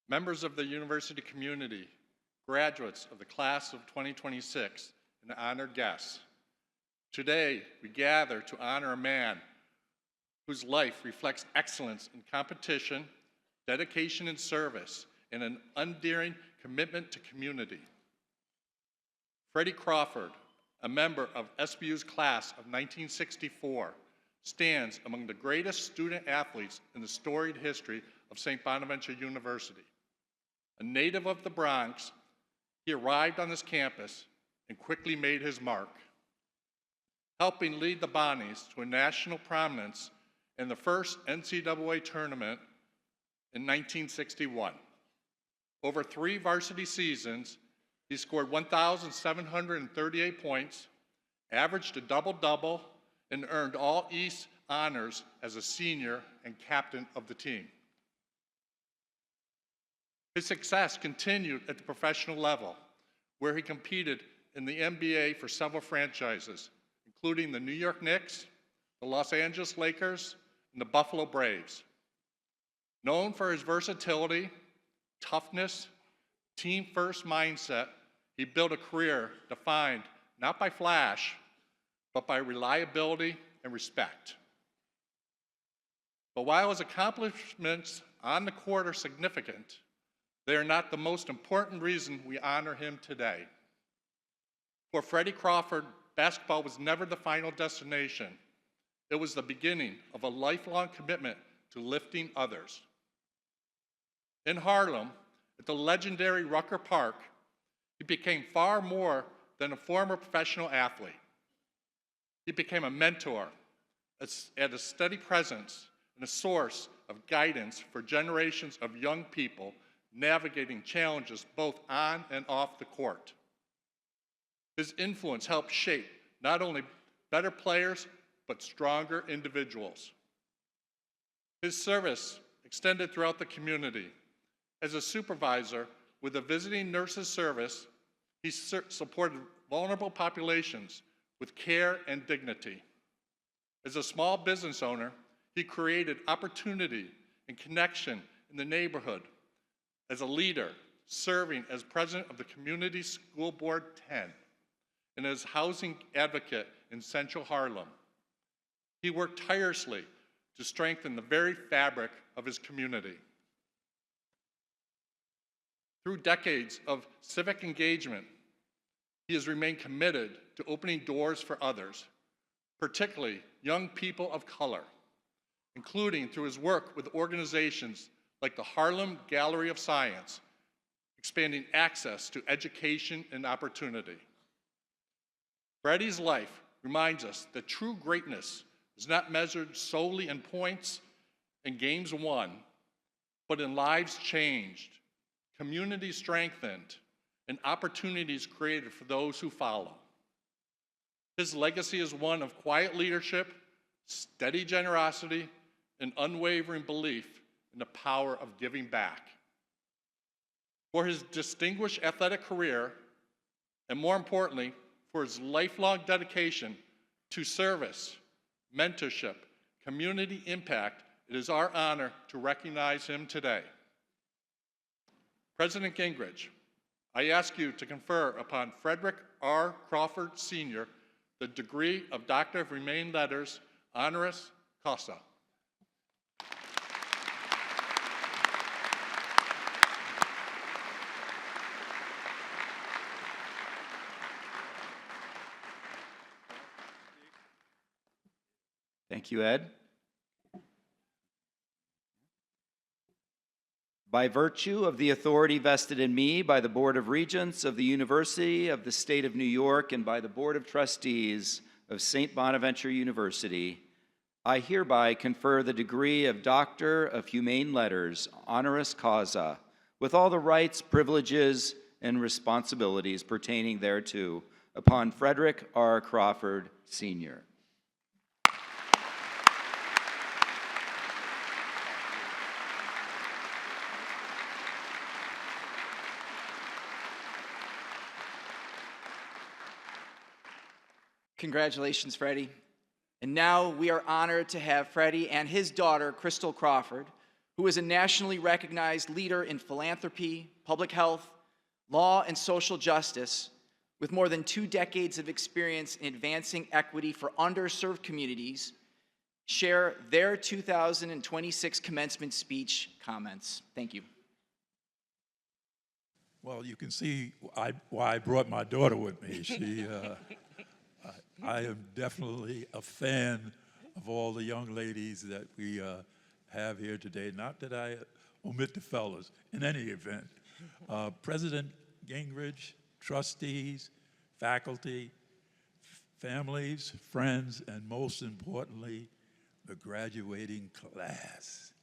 members of the university community, graduates of the class of 2026, and honored guests. Today, we gather to honor a man whose life reflects excellence in competition, dedication and service, and an undaring commitment to community. Freddie Crawford, a member of SBU's class of 1964, stands among the greatest student athletes in the storied history of St. Bonaventure University. A native of the Bronx, he arrived on this campus and quickly made his mark, helping lead the Bonnies to a national prominence in the first NCAA tournament in 1961. Over 3 varsity seasons, he scored 1,738 points, averaged a double-double, and earned all East honors as a senior and captain of the team. His success continued at the professional level, where he competed in the NBA for several franchises, including the New York Knicks, the Los Angeles Lakers, and the Buffalo Braves. Known for his versatility, toughness, team-first mindset, he built a career defined not by flash, but by reliability and respect. But while his accomplishments on the court are significant, they are not the most important reason we honor him today. For Freddie Crawford, basketball was never the final destination. It was the beginning of a lifelong commitment to lifting others. In Harlem, at the legendary Rucker Park, he became far more than a former professional athlete. He became a mentor, and a steady presence, and a source of guidance for generations of young people navigating challenges both on and off the court. His influence helped shape not only better players, but stronger individuals. His service extended throughout the community. As a supervisor with a visiting nurses service, he supported vulnerable populations with care and dignity. As a small business owner, he created opportunity and connection in the neighborhood. As a leader, serving as president of the Community School Board 10, and as housing advocate in Central Harlem. He worked tirelessly to strengthen the very fabric of his community. Through decades of civic engagement, he has remained committed to opening doors for others, particularly young people of color, including through his work with organizations like the Harlem Gallery of Science, expanding access to education and opportunity. Freddie's life reminds us that true greatness is not measured solely in points and games won, but in lives changed, communities strengthened, and opportunities created for those who follow. His legacy is one of quiet leadership, steady generosity, and unwavering belief in the power of giving back. For his distinguished athletic career, and more importantly, for his lifelong dedication to service, mentorship, community impact, it is our honor to recognize him today. President Gingrich, I ask you to confer upon Frederick R. Crawford, Sr., the degree of Doctor of Humane Letters, honoris causa. Thank you, Ed. By virtue of the authority vested in me by the Board of Regents of the University of the State of New York and by the Board of Trustees of St. Bonaventure University, I hereby confer the degree of Doctor of Humane Letters, honoris causa, with all the rights, privileges, and responsibilities pertaining thereto, upon Frederick R. Crawford, Sr. Congratulations, Freddie. And now we are honored to have Freddie and his daughter, Crystal Crawford, who is a nationally recognized leader in philanthropy, public health, law, and social justice, with more than 2 decades of experience in advancing equity for underserved communities, share their 2026 commencement speech comments. Thank you. Well, you can see why I brought my daughter with me. I am definitely a fan of all the young ladies that we have here today. Not that I omit the fellas in any event. President Gingrich, trustees, faculty, families, friends, and most importantly, the graduating class.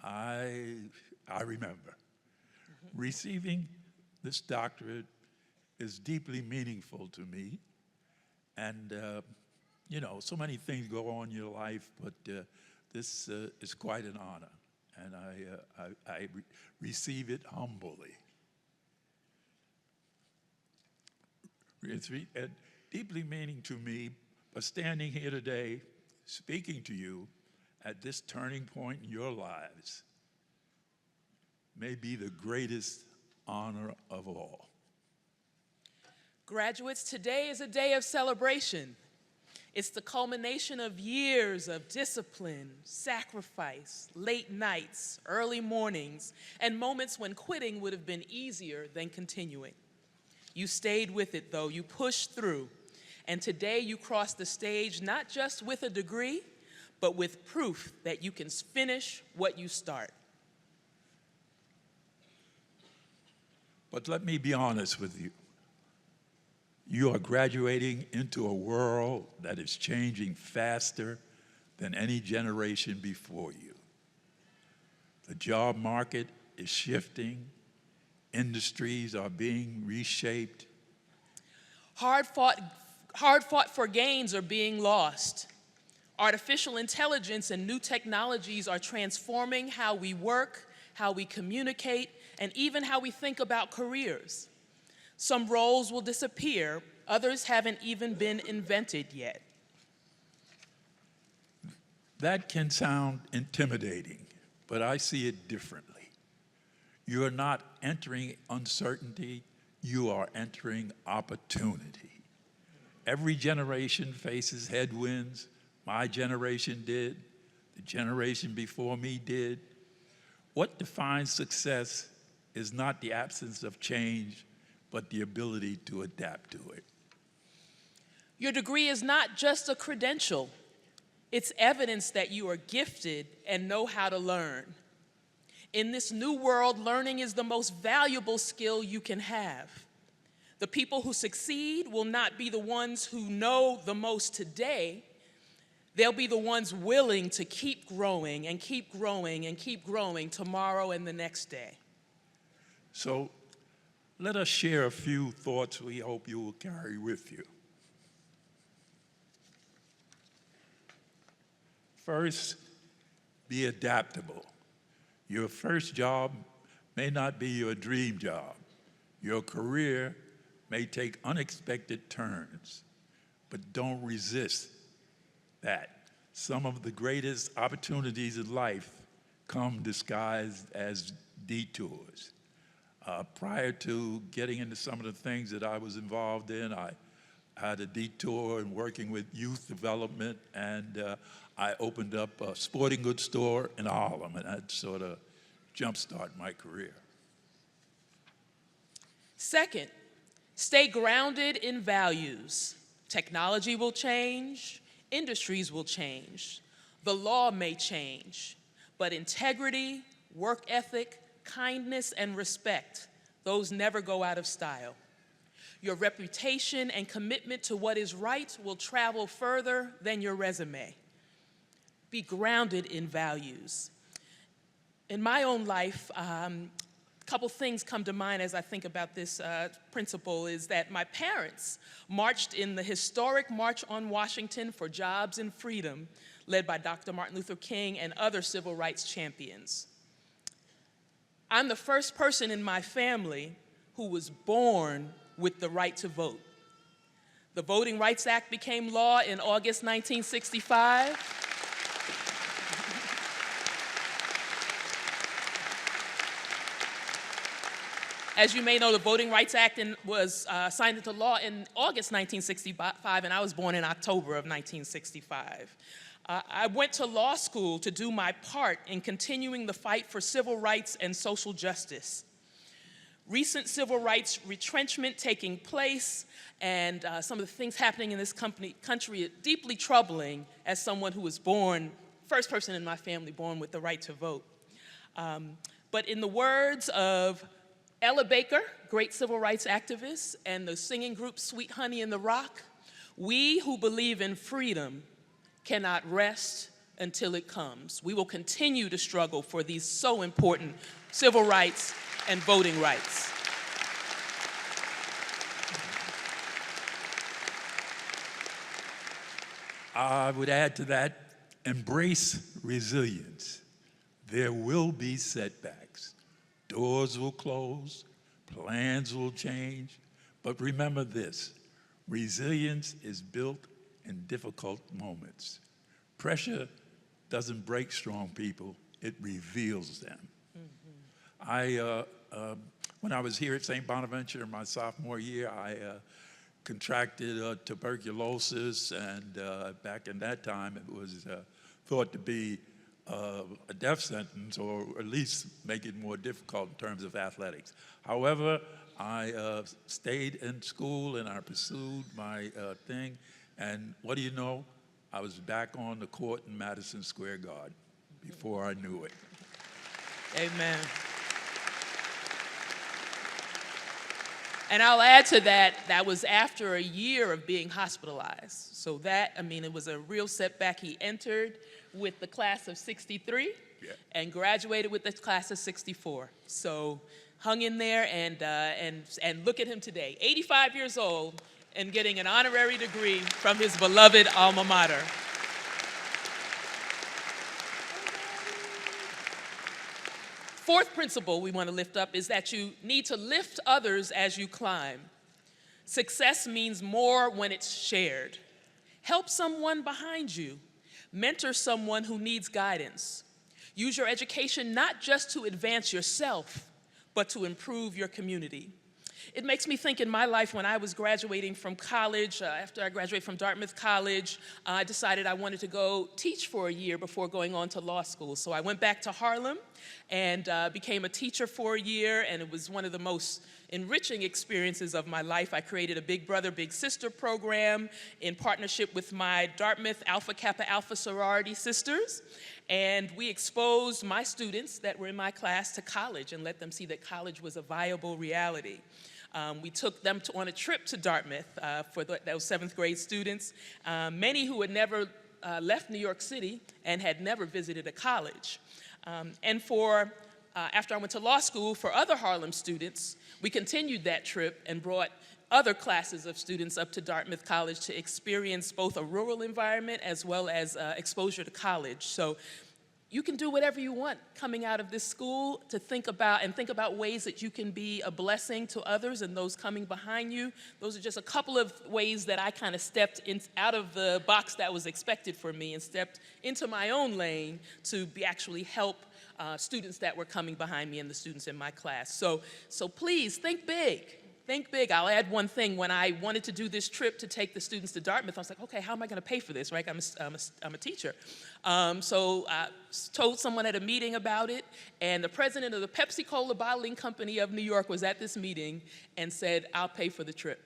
I remember. Receiving this doctorate is deeply meaningful to me. And, you know, so many things go on in your life, but this is quite an honor. And I receive it humbly. It's deeply meaning to me, but standing here today, speaking to you at this turning point in your lives may be the greatest honor of all. Graduates, today is a day of celebration. It's the culmination of years of discipline, sacrifice, late nights, early mornings, and moments when quitting would have been easier than continuing. You stayed with it, though. You pushed through. And today you cross the stage not just with a degree, but with proof that you can finish what you start. But let me be honest with you. You are graduating into a world that is changing faster than any generation before you. The job market is shifting. Industries are being reshaped. Hard fought for gains are being lost. Artificial intelligence and new technologies are transforming how we work, how we communicate, and even how we think about careers. Some roles will disappear, others haven't even been invented yet. That can sound intimidating, but I see it differently. You are not entering uncertainty, you are entering opportunity. Every generation faces headwinds. My generation did, the generation before me did. What defines success is not the absence of change, but the ability to adapt to it. Your degree is not just a credential. It's evidence that you are gifted and know how to learn. In this new world, learning is the most valuable skill you can have. The people who succeed will not be the ones who know the most today. They'll be the ones willing to keep growing and keep growing and keep growing tomorrow and the next day. So let us share a few thoughts we hope you will carry with you. First, be adaptable. Your first job may not be your dream job. Your career may take unexpected turns, but don't resist that. Some of the greatest opportunities in life come disguised as detours. Prior to getting into some of the things that I was involved in, I had a detour in working with youth development, and I opened up a sporting goods store in Harlem, and that sort of jumpstarted my career. Second, stay grounded in values. Technology will change, industries will change, the law may change, but integrity, work ethic, kindness, and respect, those never go out of style. Your reputation and commitment to what is right will travel further than your resume. Be grounded in values. In my own life, a couple things come to mind as I think about this principle is that my parents marched in the historic March on Washington for Jobs and Freedom, led by Dr. Martin Luther King and other civil rights champions. I'm the first person in my family who was born with the right to vote. The Voting Rights Act became law in August 1965. As you may know, the Voting Rights Act was signed into law in August 1965, and I was born in October of 1965. I went to law school to do my part in continuing the fight for civil rights and social justice. Recent civil rights retrenchment taking place and some of the things happening in this country are deeply troubling as someone who was born, first person in my family born with the right to vote. But in the words of Ella Baker, great civil rights activist, and the singing group Sweet Honey in the Rock, we who believe in freedom cannot rest until it comes. We will continue to struggle for these so important civil rights and voting rights. I would add to that, embrace resilience. There will be setbacks. Doors will close, plans will change, but remember this, resilience is built in difficult moments. Pressure doesn't break strong people, it reveals them. When I was here at St. Bonaventure in my sophomore year, I contracted tuberculosis, and back in that time it was thought to be a death sentence, or at least make it more difficult in terms of athletics. However, I stayed in school and I pursued my thing, and what do you know? I was back on the court in Madison Square Garden before I knew it. Amen. And I'll add to that, that was after a year of being hospitalized. So that, I mean, it was a real setback. He entered with the class of 63 and graduated with the class of 64. So hung in there, and look at him today, 85 years old and getting an honorary degree from his beloved alma mater. Fourth principle we want to lift up is that you need to lift others as you climb. Success means more when it's shared. Help someone behind you. Mentor someone who needs guidance. Use your education not just to advance yourself, but to improve your community. It makes me think in my life when I was graduating from college, after I graduated from Dartmouth College, I decided I wanted to go teach for a year before going on to law school. So I went back to Harlem and became a teacher for a year, and it was one of the most enriching experiences of my life. I created a Big Brother, Big Sister program in partnership with my Dartmouth Alpha Kappa Alpha sorority sisters, and we exposed my students that were in my class to college and let them see that college was a viable reality. We took them on a trip to Dartmouth for those seventh grade students, many who had never left New York City and had never visited a college. And after I went to law school, for other Harlem students, we continued that trip and brought other classes of students up to Dartmouth College to experience both a rural environment as well as exposure to college. So you can do whatever you want coming out of this school to think about ways that you can be a blessing to others and those coming behind you. Those are just a couple of ways that I kind of stepped out of the box that was expected for me and stepped into my own lane to actually help students that were coming behind me and the students in my class. So please think big. Think big. I'll add one thing. When I wanted to do this trip to take the students to Dartmouth, I was like, okay, how am I going to pay for this, right? I'm a teacher. So I told someone at a meeting about it, and the president of the Pepsi-Cola Bottling Company of New York was at this meeting and said, I'll pay for the trip.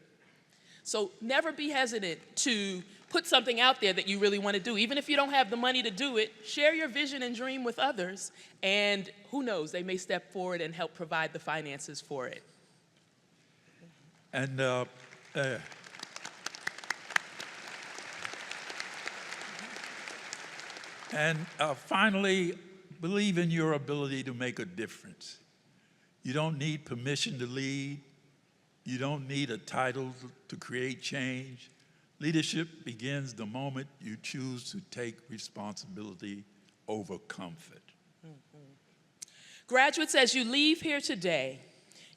So never be hesitant to put something out there that you really want to do. Even if you don't have the money to do it, share your vision and dream with others, and who knows, they may step forward and help provide the finances for it. And finally, believe in your ability to make a difference. You don't need permission to lead. You don't need a title to create change. Leadership begins the moment you choose to take responsibility over comfort. Graduates, as you leave here today,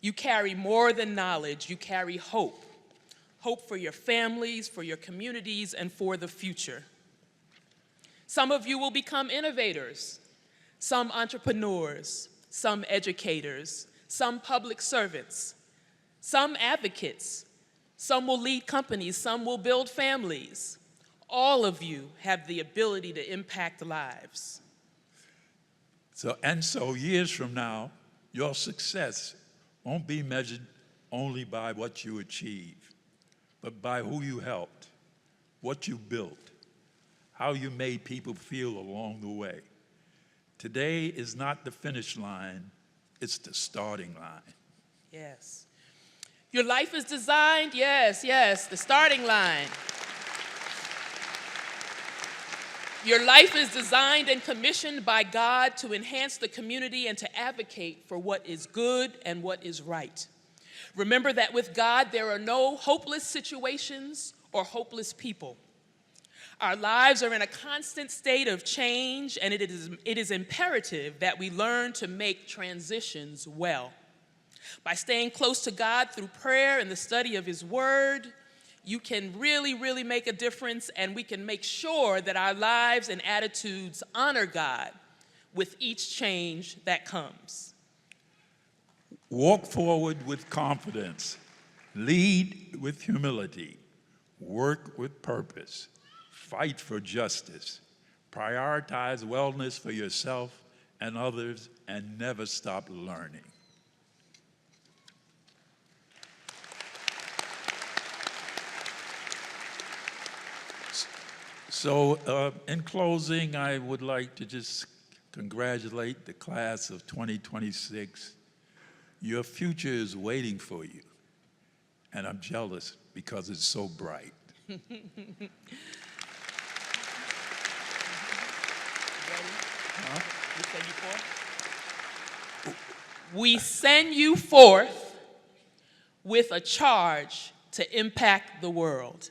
you carry more than knowledge, you carry hope. Hope for your families, for your communities, and for the future. Some of you will become innovators, some entrepreneurs, some educators, some public servants, some advocates, some will lead companies, some will build families. All of you have the ability to impact lives. So years from now, your success won't be measured only by what you achieve, but by who you helped, what you built, how you made people feel along the way. Today is not the finish line, it's the starting line. Yes. Your life is designed, yes, the starting line. Your life is designed and commissioned by God to enhance the community and to advocate for what is good and what is right. Remember that with God, there are no hopeless situations or hopeless people. Our lives are in a constant state of change, and it is imperative that we learn to make transitions well. By staying close to God through prayer and the study of His Word, you can really make a difference, and we can make sure that our lives and attitudes honor God with each change that comes. Walk forward with confidence, lead with humility, work with purpose, fight for justice, prioritize wellness for yourself and others, and never stop learning. So in closing, I would like to just congratulate the class of 2026. Your future is waiting for you, and I'm jealous because it's so bright. We send you forth with a charge to impact the world.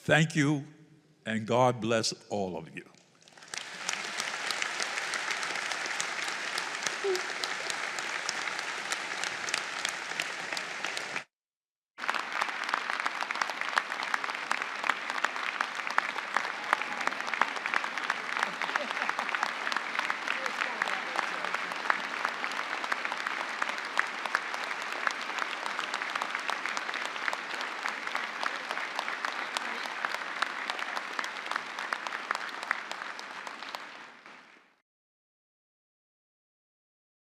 Thank you, and God bless all of you.